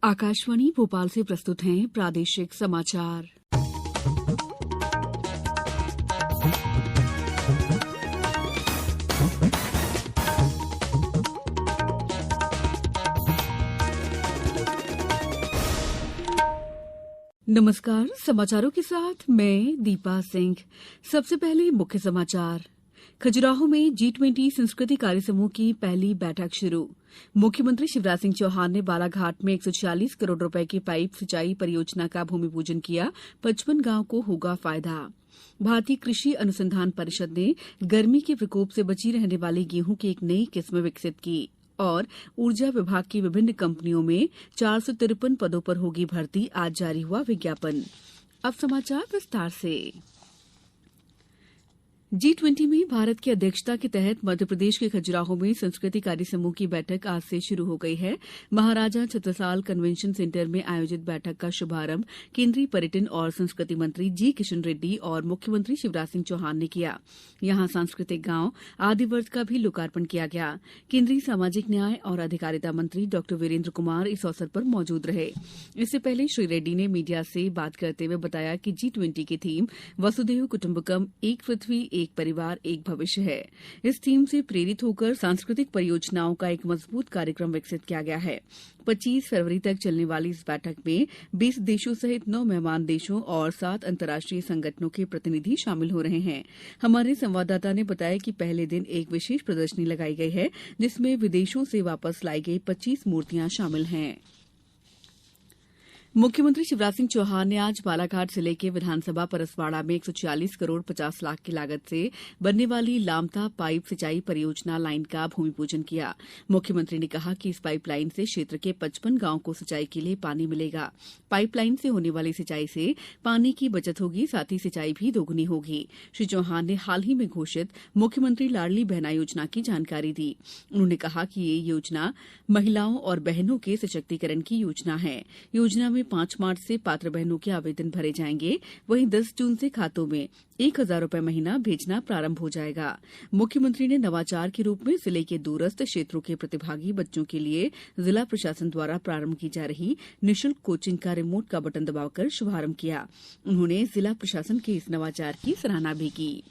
आकाशवाणी भोपाल से प्रस्तुत हैं प्रादेशिक समाचार। नमस्कार, समाचारों के साथ मैं दीपा सिंह। सबसे पहले मुख्य समाचार। खजुराहो में G20 संस्कृति कार्य समूह की पहली बैठक शुरू। मुख्यमंत्री शिवराज सिंह चौहान ने बालाघाट में 146 करोड़ रुपए की पाइप सिंचाई परियोजना का भूमि पूजन किया। 55 गांव को होगा फायदा। भारतीय कृषि अनुसंधान परिषद ने गर्मी के प्रकोप से बची रहने वाली गेहूं की एक नई किस्म विकसित की। और ऊर्जा विभाग की विभिन्न कंपनियों में 453 पदों पर होगी भर्ती। आज जारी हुआ विज्ञापन। अब समाचार विस्तार से। G20 में भारत की अध्यक्षता के तहत मध्यप्रदेश के खजुराहो में संस्कृति कार्य समूह की बैठक आज से शुरू हो गई है। महाराजा छत्रसाल कन्वेंशन सेंटर में आयोजित बैठक का शुभारंभ केंद्रीय पर्यटन और संस्कृति मंत्री जी किशन रेड्डी और मुख्यमंत्री शिवराज सिंह चौहान ने किया। यहां सांस्कृतिक गांव आदिवर्त का भी लोकार्पण किया गया। केंद्रीय सामाजिक न्याय और अधिकारिता मंत्री डॉ वीरेंद्र कुमार इस अवसर पर मौजूद रहे। इससे पहले श्री रेड्डी ने मीडिया से बात करते हुए बताया कि G20 की थीम वसुधैव कुटुंबकम, एक पृथ्वी एक परिवार एक भविष्य है। इस थीम से प्रेरित होकर सांस्कृतिक परियोजनाओं का एक मजबूत कार्यक्रम विकसित किया गया है। 25 फरवरी तक चलने वाली इस बैठक में 20 देशों सहित 9 मेहमान देशों और 7 अंतर्राष्ट्रीय संगठनों के प्रतिनिधि शामिल हो रहे हैं। हमारे संवाददाता ने बताया कि पहले दिन एक विशेष प्रदर्शनी लगाई गई है, जिसमें विदेशों से वापस लाई गई 25 मूर्तियां शामिल हैं। मुख्यमंत्री शिवराज सिंह चौहान ने आज बालाघाट जिले के विधानसभा परसवाड़ा में 146 करोड़ 50 लाख की लागत से बनने वाली लामता पाइप सिंचाई परियोजना लाइन का भूमि पूजन किया। मुख्यमंत्री ने कहा कि इस पाइपलाइन से क्षेत्र के 55 गांवों को सिंचाई के लिए पानी मिलेगा। पाइपलाइन से होने वाली सिंचाई से पानी की बचत होगी, साथ ही सिंचाई भी दोगुनी होगी। श्री चौहान ने हाल ही में घोषित मुख्यमंत्री लाडली बहना योजना की जानकारी दी। उन्होंने कहा कि ये योजना महिलाओं और बहनों के सशक्तिकरण की योजना है। योजना में 5 मार्च से पात्र बहनों के आवेदन भरे जाएंगे। वहीं 10 जून से खातों में 1,000 रुपए महीना भेजना प्रारंभ हो जाएगा। मुख्यमंत्री ने नवाचार के रूप में जिले के दूरस्थ क्षेत्रों के प्रतिभागी बच्चों के लिए जिला प्रशासन द्वारा प्रारंभ की जा रही निःशुल्क कोचिंग का रिमोट का बटन दबाकर शुभारंभ किया। उन्होंने जिला प्रशासन के इस नवाचार की सराहना भी की।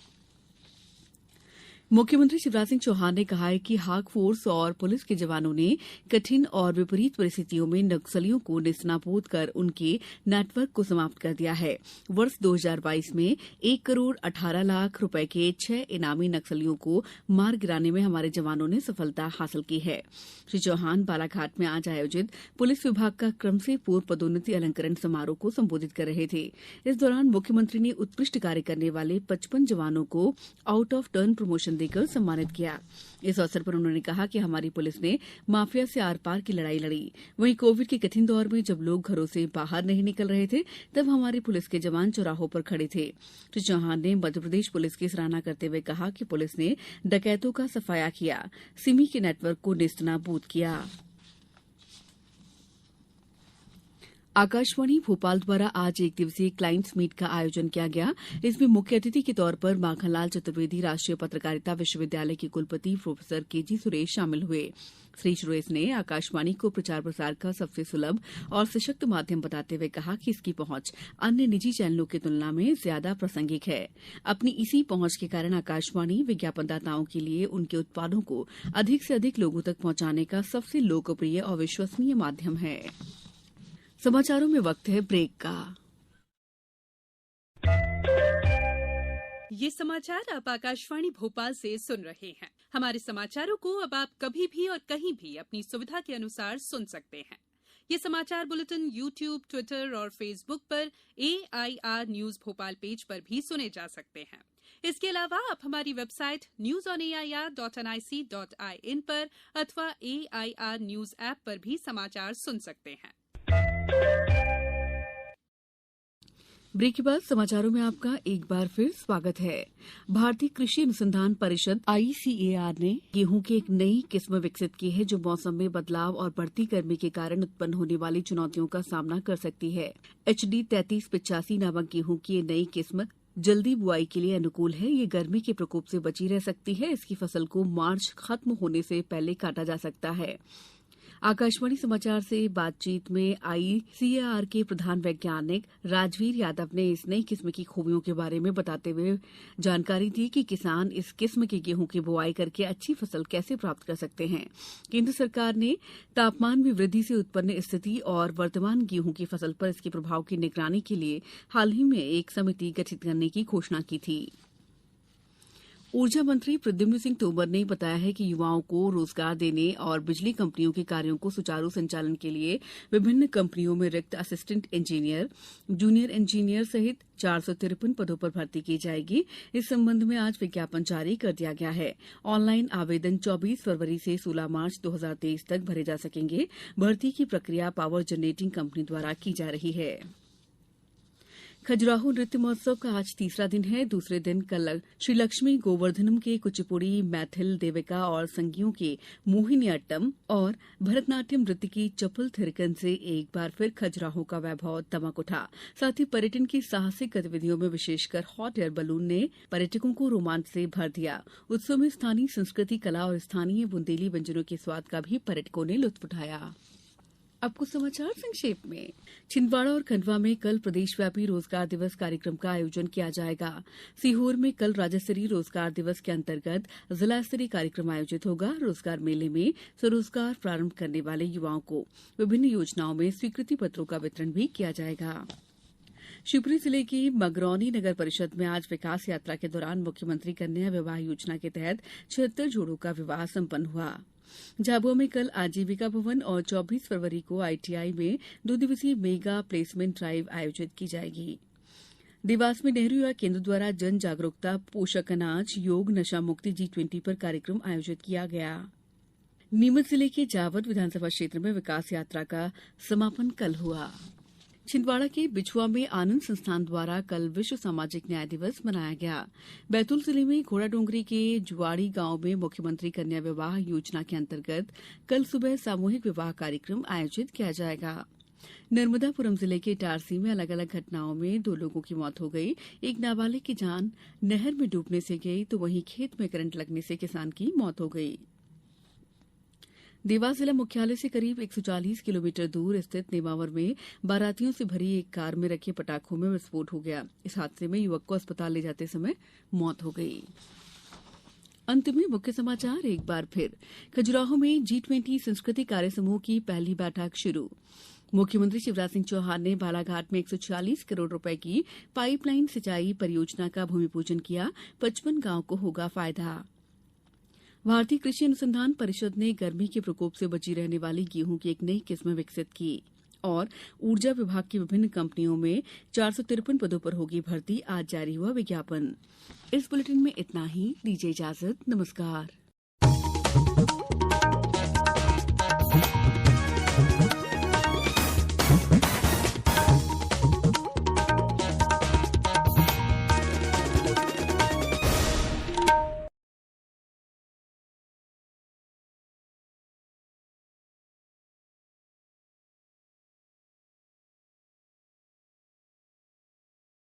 मुख्यमंत्री शिवराज सिंह चौहान ने कहा है कि हाक फोर्स और पुलिस के जवानों ने कठिन और विपरीत परिस्थितियों में नक्सलियों को नेस्तनाबूद कर उनके नेटवर्क को समाप्त कर दिया है। वर्ष 2022 में 1 करोड़ 18 लाख रुपए के 6 इनामी नक्सलियों को मार गिराने में हमारे जवानों ने सफलता हासिल की है। श्री चौहान बालाघाट में आज आयोजित पुलिस विभाग का क्रम से पूर्व पदोन्नति अलंकरण समारोह को संबोधित कर रहे थे। इस दौरान मुख्यमंत्री ने उत्कृष्ट कार्य करने वाले 55 जवानों को आउट ऑफ टर्न प्रमोशन देकर सम्मानित किया। इस अवसर पर उन्होंने कहा कि हमारी पुलिस ने माफिया से आर पार की लड़ाई लड़ी। वहीं कोविड के कठिन दौर में जब लोग घरों से बाहर नहीं निकल रहे थे, तब हमारी पुलिस के जवान चौराहों पर खड़े थे। श्री चौहान ने मध्यप्रदेश पुलिस की सराहना करते हुए कहा कि पुलिस ने डकैतों का सफाया किया, सिमी के नेटवर्क को नेस्तनाबूद किया। आकाशवाणी भोपाल द्वारा आज एक दिवसीय क्लाइंट्स मीट का आयोजन किया गया। इसमें मुख्य अतिथि के तौर पर माखनलाल चतुर्वेदी राष्ट्रीय पत्रकारिता विश्वविद्यालय के कुलपति प्रोफेसर केजी सुरेश शामिल हुए। श्री सुरेश ने आकाशवाणी को प्रचार प्रसार का सबसे सुलभ और सशक्त माध्यम बताते हुए कहा कि इसकी पहुंच अन्य निजी चैनलों की तुलना में ज्यादा प्रासंगिक है। अपनी इसी पहुंच के कारण आकाशवाणी विज्ञापनदाताओं के लिए उनके उत्पादों को अधिक से अधिक लोगों तक पहुंचाने का सबसे लोकप्रिय और विश्वसनीय माध्यम है। समाचारों में वक्त है ब्रेक का। ये समाचार आप आकाशवाणी भोपाल से सुन रहे हैं। हमारे समाचारों को अब आप कभी भी और कहीं भी अपनी सुविधा के अनुसार सुन सकते हैं। ये समाचार बुलेटिन YouTube, ट्विटर और फेसबुक पर AIR न्यूज भोपाल पेज पर भी सुने जा सकते हैं। इसके अलावा आप हमारी वेबसाइट newsonair.nic.in पर अथवा AIR न्यूज ऐप पर भी समाचार सुन सकते हैं। ब्रेक के बाद समाचारों में आपका एक बार फिर स्वागत है। भारतीय कृषि अनुसंधान परिषद ICAR ने गेहूं की एक नई किस्म विकसित की है, जो मौसम में बदलाव और बढ़ती गर्मी के कारण उत्पन्न होने वाली चुनौतियों का सामना कर सकती है। HD 3385 नामक गेहूं की ये नई किस्म जल्दी बुआई के लिए अनुकूल है। ये गर्मी के प्रकोप से बची रह सकती है। इसकी फसल को मार्च खत्म होने से पहले काटा जा सकता है। आकाशवाणी समाचार से बातचीत में आईसीएआर के प्रधान वैज्ञानिक राजवीर यादव ने इस नई किस्म की खूबियों के बारे में बताते हुए जानकारी दी कि किसान इस किस्म के गेहूं की बुआई करके अच्छी फसल कैसे प्राप्त कर सकते हैं। केंद्र सरकार ने तापमान में वृद्धि से उत्पन्न स्थिति और वर्तमान गेहूं की फसल पर इसके प्रभाव की निगरानी के लिए हाल ही में एक समिति गठित करने की घोषणा की थी। ऊर्जा मंत्री प्रद्युम्न सिंह तोमर ने बताया है कि युवाओं को रोजगार देने और बिजली कंपनियों के कार्यों को सुचारू संचालन के लिए विभिन्न कंपनियों में रिक्त असिस्टेंट इंजीनियर, जूनियर इंजीनियर सहित 453 पदों पर भर्ती की जाएगी। इस संबंध में आज विज्ञापन जारी कर दिया गया है। ऑनलाइन आवेदन 24 फरवरी से 16 मार्च 2023 तक भरे जा सकेंगे। भर्ती की प्रक्रिया पावर जनरेटिंग कंपनी द्वारा की जा रही है। खजुराहो नृत्य महोत्सव का आज तीसरा दिन है। दूसरे दिन कल श्री लक्ष्मी गोवर्धनम के कुचिपुड़ी, मैथिल, देविका और संगियों के मोहिनी अट्टम और भरतनाट्यम नृत्य की चपल थिरकन से एक बार फिर खजुराहो का वैभव दमक उठा। साथ ही पर्यटन की साहसिक गतिविधियों में विशेषकर हॉट एयर बलून ने पर्यटकों को रोमांच से भर दिया। उत्सव में स्थानीय संस्कृति, कला और स्थानीय बुंदेली व्यंजनों के स्वाद का भी पर्यटकों ने लुत्फ उठाया। अब कुछ समाचार संक्षेप में। छिंदवाड़ा और खंडवा में कल प्रदेशव्यापी रोजगार दिवस कार्यक्रम का आयोजन किया जाएगा। सीहोर में कल राज्य स्तरीय रोजगार दिवस के अंतर्गत जिला स्तरीय कार्यक्रम आयोजित होगा। रोजगार मेले में स्वरोजगार प्रारंभ करने वाले युवाओं को विभिन्न योजनाओं में स्वीकृति पत्रों का वितरण भी किया जाएगा। शिवपुरी जिले की मगरौनी नगर परिषद में आज विकास यात्रा के दौरान मुख्यमंत्री कन्या विवाह योजना के तहत 76 जोड़ों का विवाह संपन्न हुआ। झाबुआ में कल आजीविका भवन और 24 फरवरी को आईटीआई में 2 दिवसीय मेगा प्लेसमेंट ड्राइव आयोजित की जाएगी। देवास में नेहरू युवा केंद्र द्वारा जन जागरूकता, पोषक अनाज, योग, नशा मुक्ति G20 पर कार्यक्रम आयोजित किया गया। नीमच जिले के जावद विधानसभा क्षेत्र में विकास यात्रा का समापन कल हुआ। छिंदवाड़ा के बिछुआ में आनंद संस्थान द्वारा कल विश्व सामाजिक न्याय दिवस मनाया गया। बैतूल जिले में घोड़ाडोंगरी के जुआड़ी गांव में मुख्यमंत्री कन्या विवाह योजना के अंतर्गत कल सुबह सामूहिक विवाह कार्यक्रम आयोजित किया जाएगा। नर्मदापुरम जिले के इटारसी में अलग अलग घटनाओं में 2 लोगों की मौत हो गई। एक नाबालिग की जान नहर में डूबने से गई तो वहीं खेत में करंट लगने से किसान की मौत हो गई। देवास जिला मुख्यालय से करीब 140 किलोमीटर दूर स्थित नेमावर में बारातियों से भरी एक कार में रखे पटाखों में विस्फोट हो गया। इस हादसे में युवक को अस्पताल ले जाते समय मौत हो गई। अंत में मुख्य समाचार एक बार फिर। खजुराहो में G20 संस्कृति कार्य समूह की पहली बैठक शुरू। मुख्यमंत्री शिवराज सिंह चौहान ने बालाघाट में 140 करोड़ रुपए की पाइपलाइन सिंचाई परियोजना का भूमि पूजन किया। 55 गांव को होगा फायदा। भारतीय कृषि अनुसंधान परिषद ने गर्मी के प्रकोप से बची रहने वाली गेहूं की एक नई किस्म विकसित की। और ऊर्जा विभाग की विभिन्न कंपनियों में 453 पदों पर होगी भर्ती। आज जारी हुआ विज्ञापन। इस बुलेटिन में इतना ही। दीजिए इजाजत। नमस्कार।